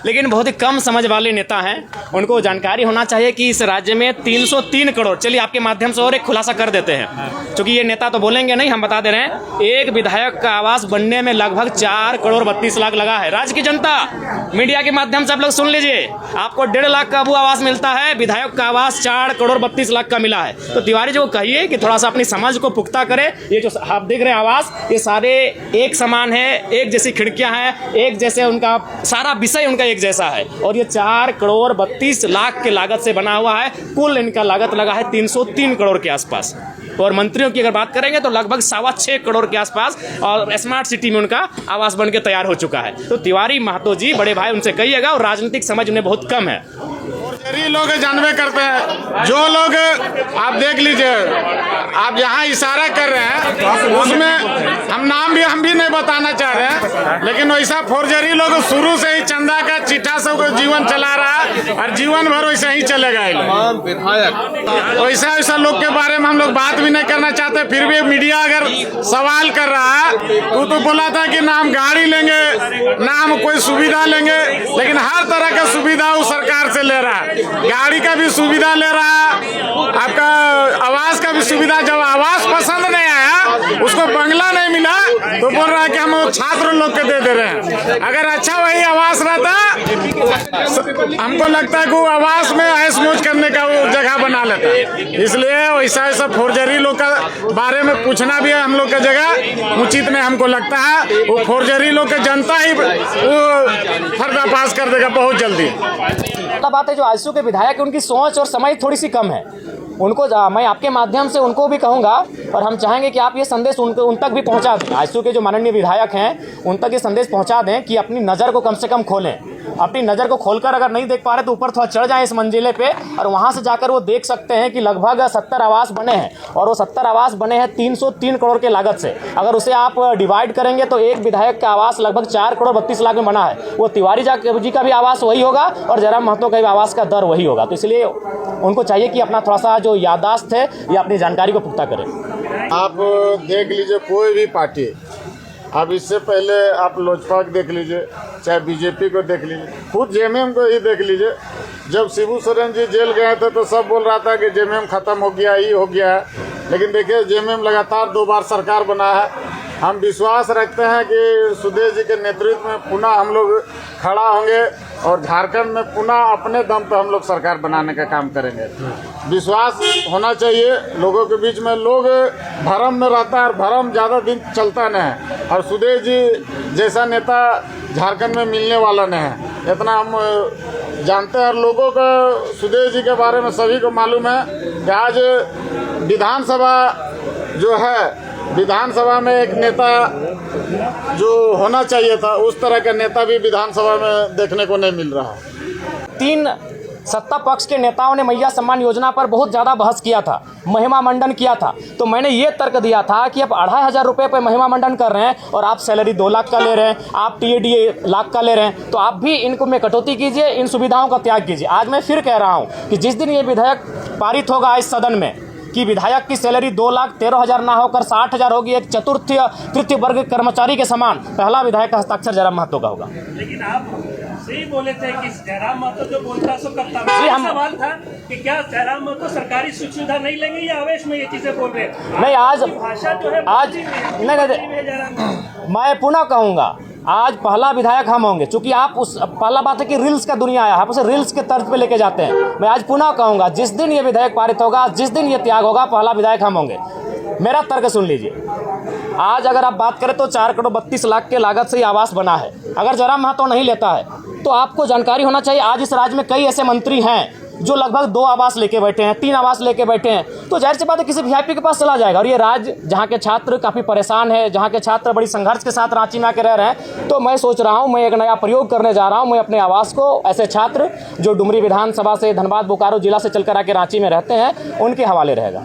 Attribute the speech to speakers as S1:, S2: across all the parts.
S1: लेकिन बहुत ही कम समझ वाले नेता हैं। उनको जानकारी होना चाहिए कि इस राज्य में 303 करोड़, चलिए आपके माध्यम से और एक खुलासा कर देते हैं, क्योंकि ये नेता तो बोलेंगे नहीं, हम बता दे रहे हैं। एक विधायक का आवास बनने में लगभग 4 करोड़ 32 लाख लगा है। राज्य की जनता, मीडिया के माध्यम से आप लोग सुन लीजिए, आपको 1.5 लाख का वो आवास मिलता है, विधायक का आवास 4 करोड़ 32 लाख का मिला है। तो तिवारी जी को कहिए कि थोड़ा सा अपनी समझ को पुख्ता करे। ये जो आप देख रहे हैं आवास, ये सारे एक समान है, एक जैसी खिड़कियां हैं, एक जैसे उनका सारा विषय उनका एक जैसा है, और ये 4 करोड़ 32 लाख के लागत से बना हुआ है। कुल इनका लागत लगा है 303 करोड़ के आसपास। और मंत्रियों की अगर बात करेंगे तो लगभग 6.25 करोड़ के आसपास, और स्मार्ट सिटी में उनका आवास बन के तैयार हो चुका है। तो तिवारी महतो जी, बड़े भाई, उनसे कहिएगा, और राजनीतिक समझ उन्हें बहुत कम है।
S2: लोग जानवे करते हैं, जो लोग आप देख लीजिए, आप यहाँ इशारा कर रहे हैं उसमें हम भी नहीं बताना चाह रहे हैं, लेकिन वैसा फोर्जरी लोग शुरू से ही चंदा का चिट्ठा सब जीवन चला रहा है और जीवन भर वैसे ही चलेगा। विधायक वैसा लोग के बारे में हम लोग बात भी नहीं करना चाहते, फिर भी मीडिया अगर सवाल कर रहा है तो बोला था कि ना हम गाड़ी लेंगे, ना हम कोई सुविधा लेंगे, लेकिन हर तरह का सुविधा वो सरकार से ले रहा है। गाड़ी का भी सुविधा ले रहा है, आपका आवास का भी सुविधा। जब आवास पसंद नहीं आया, उसको बंगला नहीं मिला, तो बोल रहा है कि हम छात्र लोग के दे रहे हैं। अगर अच्छा वही आवास रहता, हमको लगता है कि वो आवास में ऐश मौज करने का वो जगह बना लेता। इसलिए वैसा फोर्जरी लोग का बारे में पूछना भी है हम लोग का जगह उचित नहीं हमको लगता है। वो फोर्जरी लोग के जनता ही वो पर्दाफाश कर देगा बहुत जल्दी।
S1: बात है, जो आजसू के विधायक, उनकी सोच और समझ थोड़ी सी कम है। उनको मैं आपके माध्यम से उनको भी कहूंगा, और हम चाहेंगे कि आप ये संदेश उन तक भी पहुंचा दें। आजसू के जो माननीय विधायक हैं, उन तक ये संदेश पहुंचा दें कि अपनी नज़र को कम से कम खोलें। अपनी नज़र को खोलकर अगर नहीं देख पा रहे तो ऊपर थोड़ा चढ़ जाएं इस मंजिले पे, और वहाँ से जाकर वो देख सकते हैं कि लगभग 70 आवास बने हैं, और वो 70 आवास बने हैं 303 करोड़ के लागत से। अगर उसे आप डिवाइड करेंगे तो एक विधायक का आवास लगभग 4 करोड़ 32 लाख में बना है। वो तिवारी जी का भी आवास वही होगा, और जयराम महतो का भी आवास का दर वही होगा। तो इसलिए उनको चाहिए कि अपना थोड़ा सा जो याददाश्त है, या अपनी जानकारी को पुख्ता करें।
S2: आप देख लीजिए कोई भी पार्टी, अब इससे पहले आप लोजपा देख लीजिए, चाहे बीजेपी को देख लीजिए, खुद जेएमएम को ही देख लीजिए। जब शिबू सोरेन जी जेल गए थे तो सब बोल रहा था कि जेएमएम खत्म हो गया, ही हो गया है, लेकिन देखिए जेएमएम लगातार 2 बार सरकार बना है। हम विश्वास रखते हैं कि सुदेश जी के नेतृत्व में पुनः हम लोग खड़ा होंगे, और झारखंड में पुनः अपने दम पर हम लोग सरकार बनाने का काम करेंगे। विश्वास होना चाहिए लोगों के बीच में। लोग भरम में रहता है, और भरम ज़्यादा दिन चलता नहीं है, और सुदेश जी जैसा नेता झारखंड में मिलने वाला नहीं है, इतना हम जानते हैं। और लोगों को सुदेश जी के बारे में सभी को मालूम है कि आज विधानसभा जो है, विधानसभा में एक नेता जो होना चाहिए था, उस तरह का नेता भी विधानसभा में देखने को नहीं मिल रहा है।
S1: 3 सत्ता पक्ष के नेताओं ने मैया सम्मान योजना पर बहुत ज़्यादा बहस किया था, महिमा मंडन किया था। तो मैंने ये तर्क दिया था कि आप 2500 रुपये पर महिमा मंडन कर रहे हैं, और आप सैलरी 2 लाख का ले रहे हैं, आप टीएडीए लाख का ले रहे हैं, तो आप भी इनको में कटौती कीजिए, इन सुविधाओं का त्याग कीजिए। आज मैं फिर कह रहा हूँ कि जिस दिन ये विधेयक पारित होगा इस सदन में, कि विधायक की सैलरी 2,13,000 ना होकर 60,000 होगी, एक तृतीय वर्ग कर्मचारी के समान, पहला विधायक का हस्ताक्षर जयराम महतो का होगा।
S3: लेकिन आप सही बोले थे कि जयराम महतो जो बोलता सो करता। सवाल था कि क्या जयराम महतो सरकारी सुविधा नहीं लेंगे, या आवेश में ये चीजें बोल रहे हैं?
S1: नहीं, आज
S3: भाषा जो है
S1: आज नहीं, मैं पुनः कहूँगा, आज पहला विधायक हम होंगे, चूंकि आप उस पहला बात है कि रील्स का दुनिया आया, आप उसे रील्स के तर्ज पे लेके जाते हैं। मैं आज पुनः कहूँगा, जिस दिन ये विधेयक पारित होगा, जिस दिन ये त्याग होगा, पहला विधायक हम होंगे। मेरा तर्क सुन लीजिए। आज अगर आप बात करें तो 4 करोड़ 32 लाख के लागत से ये आवास बना है। अगर जयराम महतो नहीं लेता है तो आपको जानकारी होना चाहिए, आज इस राज्य में कई ऐसे मंत्री हैं जो लगभग 2 आवास लेके बैठे हैं, 3 आवास लेके बैठे हैं। तो जाहिर सी बात है किसी वीआईपी के पास चला जाएगा। और ये राज्य जहाँ के छात्र काफ़ी परेशान है, जहाँ के छात्र बड़ी संघर्ष के साथ रांची में आके रह रहे हैं, तो मैं सोच रहा हूँ, मैं एक नया प्रयोग करने जा रहा हूँ। मैं अपने आवास को ऐसे छात्र जो डुमरी विधानसभा से, धनबाद बोकारो जिला से चलकर आके रांची में रहते हैं, उनके हवाले रहेगा।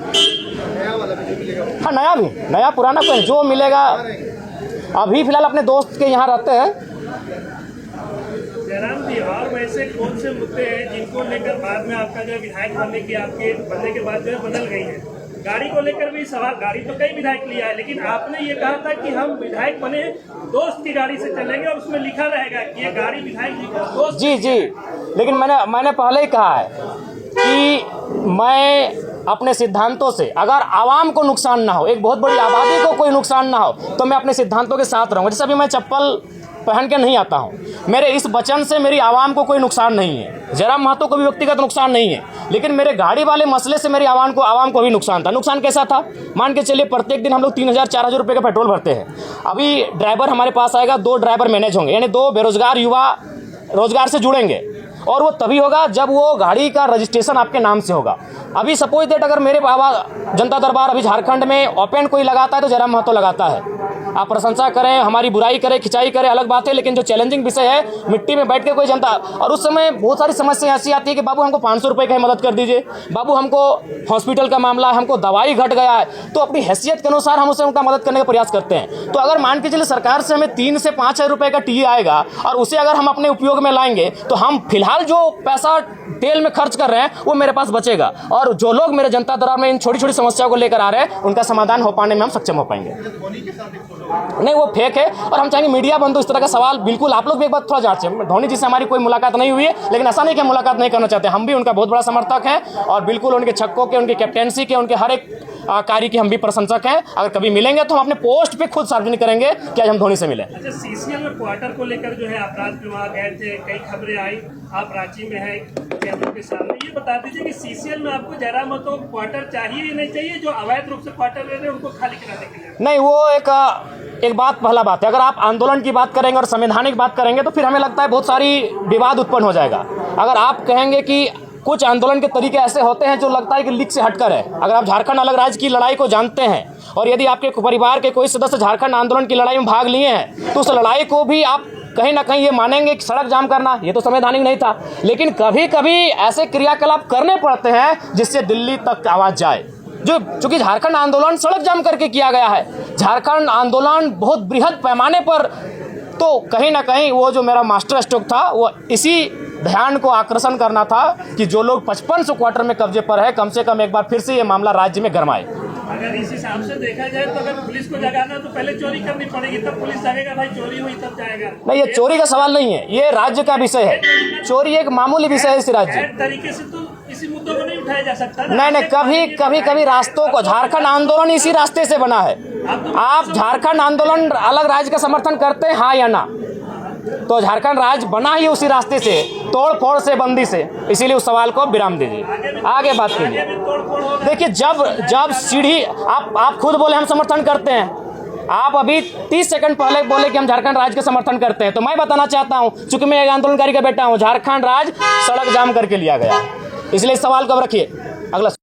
S1: हाँ, नया भी, नया पुराना कोई जो मिलेगा। अभी फिलहाल अपने दोस्त के यहाँ रहते हैं।
S3: जयराम जी, और वैसे कौन से मुद्दे हैं जिनको लेकर बाद में आपका जो विधायक बनने के बाद जो है बदल गई है? गाड़ी को लेकर भी सवाल, गाड़ी तो कई विधायक लिया है, लेकिन आपने ये कहा था कि हम विधायक बने दोस्त की गाड़ी से चलेंगे और उसमें लिखा रहेगा कि ये गाड़ी विधायक जी का दोस्त।
S1: जी जी, लेकिन मैंने पहले ही कहा है कि मैं अपने सिद्धांतों से, अगर आवाम को नुकसान ना हो, एक बहुत बड़ी आबादी को कोई नुकसान ना हो, तो मैं अपने सिद्धांतों के साथ रहूँगा। जैसे अभी मैं चप्पल पहन के नहीं आता हूँ, मेरे इस वचन से मेरी आवाम को कोई नुकसान नहीं है, जयराम महतो को भी व्यक्तिगत नुकसान नहीं है, लेकिन मेरे गाड़ी वाले मसले से मेरी आवाम को भी नुकसान था। नुकसान कैसा था? मान के चलिए प्रत्येक दिन हम लोग 3000-4000 रुपये का पेट्रोल भरते हैं। अभी ड्राइवर हमारे पास आएगा, 2 ड्राइवर मैनेज होंगे, यानी 2 बेरोजगार युवा रोजगार से जुड़ेंगे, और वो तभी होगा जब वो गाड़ी का रजिस्ट्रेशन आपके नाम से होगा। अभी सपोज दैट अगर मेरे बाबा जनता दरबार अभी झारखंड में ओपन कोई लगाता है तो जयराम महतो लगाता है। आप प्रशंसा करें, हमारी बुराई करें, खिंचाई करें, अलग बात है, लेकिन जो चैलेंजिंग विषय है, मिट्टी में बैठ के कोई जनता, और उस समय बहुत सारी समस्या ऐसी आती है कि बाबू हमको 500 रुपये का ही मदद कर दीजिए, बाबू हमको हॉस्पिटल का मामला है, हमको दवाई घट गया है, तो अपनी हैसियत के अनुसार हम उसे उनका मदद करने का प्रयास करते हैं। तो अगर मान के चलिए सरकार से हमें 3 से 5 हज़ार रुपये का टी आएगा और उसे अगर हम अपने उपयोग में लाएंगे तो हम फिलहाल जो पैसा तेल में खर्च कर रहे हैं वो मेरे पास बचेगा, और जो लोग मेरे जनता दरबार में इन छोटी छोटी समस्याओं को लेकर आ रहे हैं उनका समाधान हो पाने में हम सक्षम हो पाएंगे। नहीं, वो फेक है, और हम चाहेंगे मीडिया बंधु इस तरह का सवाल बिल्कुल, आप लोग भी एक बात थोड़ा जांचें। धोनी जी से हमारी कोई मुलाकात नहीं हुई है, लेकिन ऐसा नहीं कि हम मुलाकात नहीं करना चाहते, हम भी उनका बहुत बड़ा समर्थक हैं, और बिल्कुल उनके छक्कों के, उनकी कैप्टेंसी के, उनके हर एक कार्य की हम भी प्रशंसक हैं। अगर कभी मिलेंगे तो हम अपने पोस्ट पे खुद सार्वजनिक करेंगे कि आज हम धोनी से मिले।
S3: अच्छा, सीसीएल में क्वार्टर को लेकर जो है आप राज में वहाँ गए थे, कई खबरें आई, आप रांची में हैं कैमरों के सामने, ये बता दीजिए कि सीसीएल में आपको जयराम महतो क्वार्टर चाहिए या नहीं चाहिए, जो अवैध रूप से क्वार्टर ले रहे हैं उनको खाली कराने के लिए?
S1: नहीं, वो एक बात, पहला बात है, अगर आप आंदोलन की बात करेंगे और संवैधानिक बात करेंगे तो फिर हमें लगता है बहुत सारी विवाद उत्पन्न हो जाएगा। अगर आप कहेंगे कि कुछ आंदोलन के तरीके ऐसे होते हैं जो लगता है कि लीक से हटकर है, अगर आप झारखंड अलग राज्य की लड़ाई को जानते हैं और यदि आपके परिवार के कोई सदस्य झारखंड आंदोलन की लड़ाई में भाग लिए हैं तो उस लड़ाई को भी आप कहीं ना कहीं ये मानेंगे कि सड़क जाम करना ये तो संवैधानिक नहीं था, लेकिन कभी कभी ऐसे क्रियाकलाप करने पड़ते हैं जिससे दिल्ली तक आवाज़ जाए। जो चूंकि झारखंड आंदोलन सड़क जाम करके किया गया है, झारखंड आंदोलन बहुत बृहद पैमाने पर, तो कहीं ना कहीं वो जो मेरा मास्टर स्ट्रोक था वो इसी ध्यान को आकर्षण करना था कि जो लोग 5500 क्वार्टर में कब्जे पर है, कम से कम एक बार फिर से ये मामला राज्य में गरमाए।
S3: अगर इस हिसाब से देखा जाए तो अगर पुलिस को जगाना तो पहले चोरी करनी पड़ेगी, तब पुलिस जगेगा, भाई चोरी हुई तब जाएगा।
S1: नहीं, ये चोरी का सवाल नहीं है, ये राज्य का विषय है। चोरी एक मामूली विषय है इस राज्य।
S3: तरीके से तो इसी मुद्दों को नहीं उठाया जा सकता।
S1: नहीं, कभी रास्तों को, झारखंड आंदोलन इसी रास्ते से बना है। आप झारखंड आंदोलन अलग राज्य का समर्थन करते हैं, हाँ या ना? तो झारखंड राज्य बना ही उसी रास्ते से, तोड़ फोड़ से, बंदी से, इसीलिए उस सवाल को विराम दीजिए, आगे बात कीजिए। देखिए, जब सीढ़ी आप खुद बोले हम समर्थन करते हैं, आप अभी 30 सेकंड पहले बोले कि हम झारखंड राज्य का समर्थन करते हैं, तो मैं बताना चाहता हूं, चूंकि मैं एक आंदोलनकारी का बेटा हूं, झारखंड राज्य सड़क जाम करके लिया गया, इसलिए इस सवाल को अब रखिए। अगला